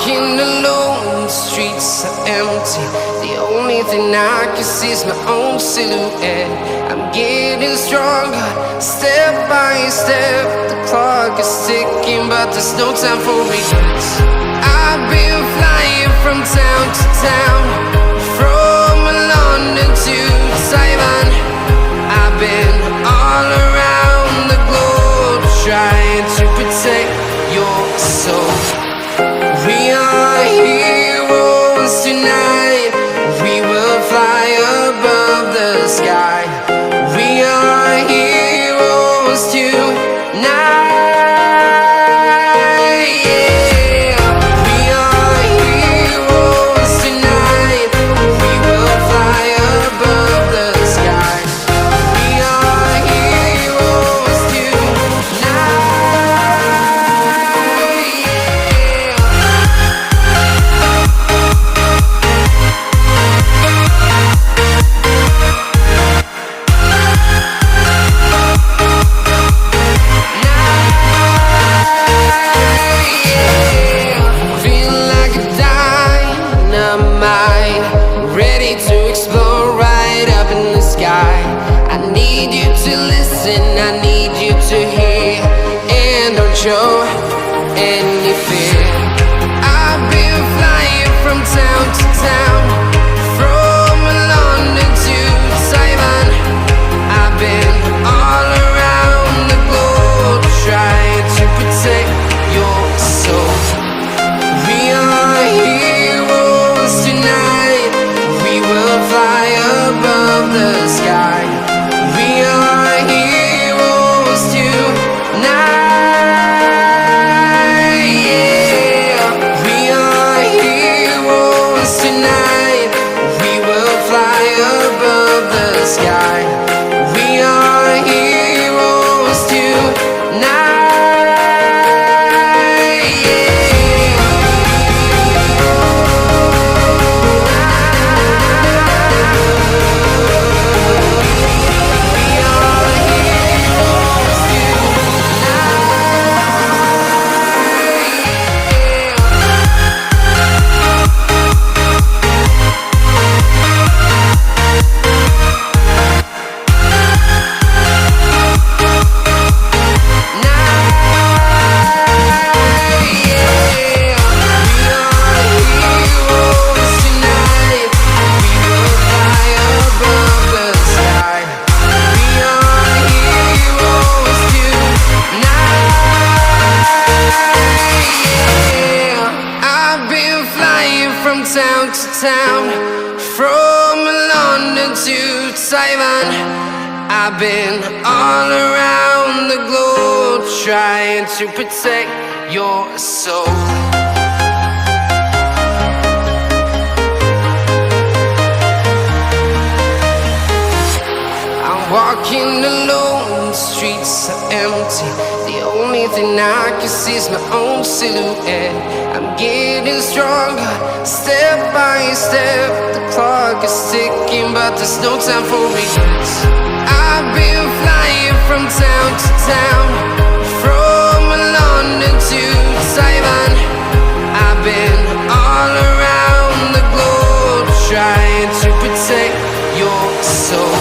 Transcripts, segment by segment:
walking alone, the streets are empty. The only thing I can see is my own silhouette. I'm getting stronger, step by step. The clock is ticking, but there's no time for regrets. I've been flying from town to town, from London to Taiwan. I've been all around the globe, trying to protect your soul. We are heroes tonight. We will fly above the sky. We are heroes tonight. Yeah. We are heroes tonight. We will fly above the sky. We are heroes tonight. Feel like a dynamite, ready to explode right up in the sky. I need you to listen, I need you to hear, and don't show any fear. I've been flying from town to town, from London to Taiwan. I've been all around the globe, trying to protect your soul. We are heroes tonight. We will fly above the sky. We are heroes tonight. Yeah. We are heroes tonight. We will fly above the sky. We are heroes tonight. Town to town, from London to Taiwan. I've been all around the globe, trying to protect your soul. I'm walking alone, the streets are empty. The only thing I can see is my own silhouette. I'm getting stronger, step by step. The clock is ticking, but there's no time for regrets. I've been flying from town to town, from London to Taiwan. I've been all around the globe, trying to protect your soul.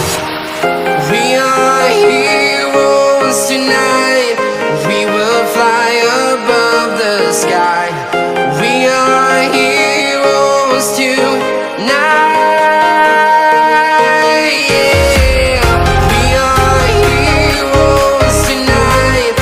We are heroes tonight. We will fly above the sky. We are heroes tonight. Yeah. We are heroes tonight.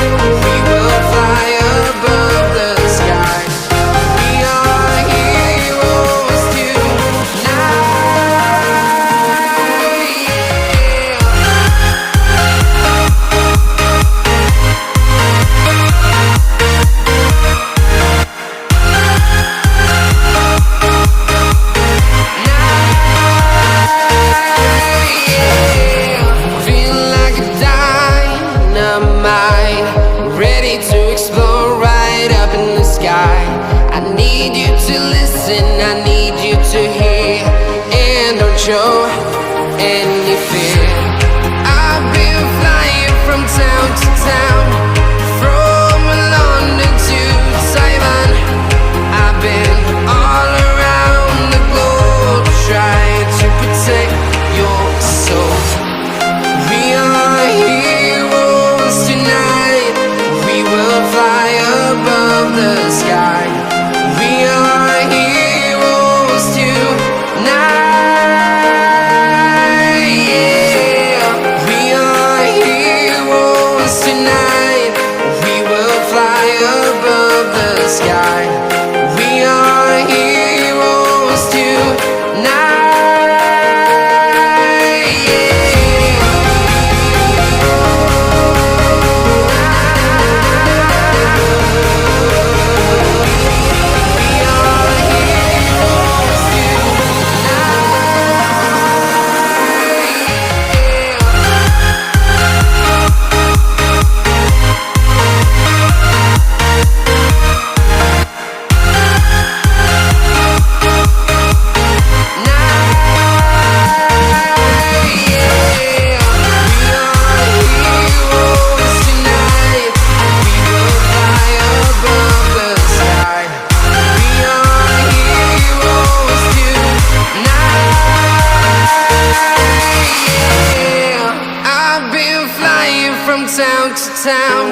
town to town,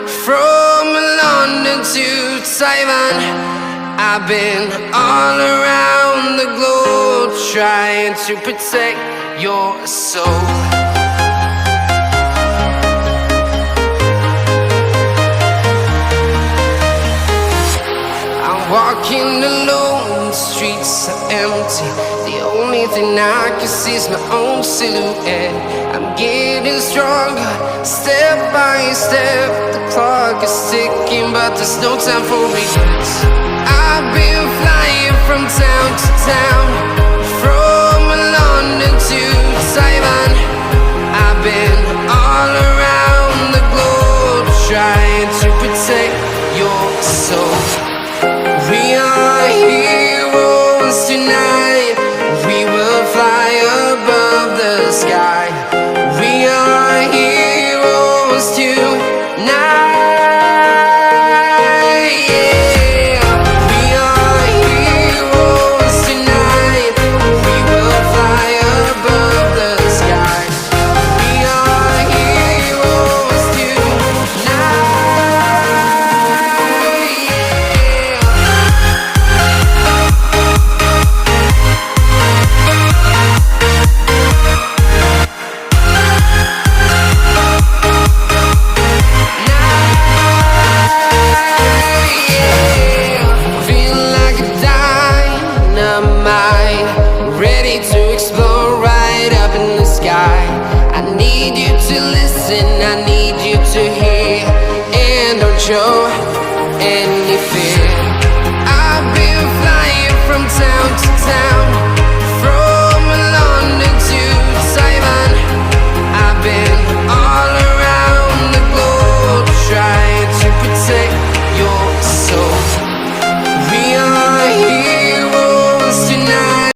from London to Taiwan. I've been all around the globe trying to protect your soul. Walking alone, the streets are empty. The only thing I can see is my own silhouette. I'm getting stronger, step by step. The clock is ticking, but there's no time for regrets. I've been flying from town to town, from London to Taiwan. I've been all around the globe trying to protect your soul. We are heroes tonight. We will fly above the sky. We are heroes tonight. Yeah. We are heroes tonight. We will fly above the sky. We are heroes tonight. I need you to hear, and don't show any fear.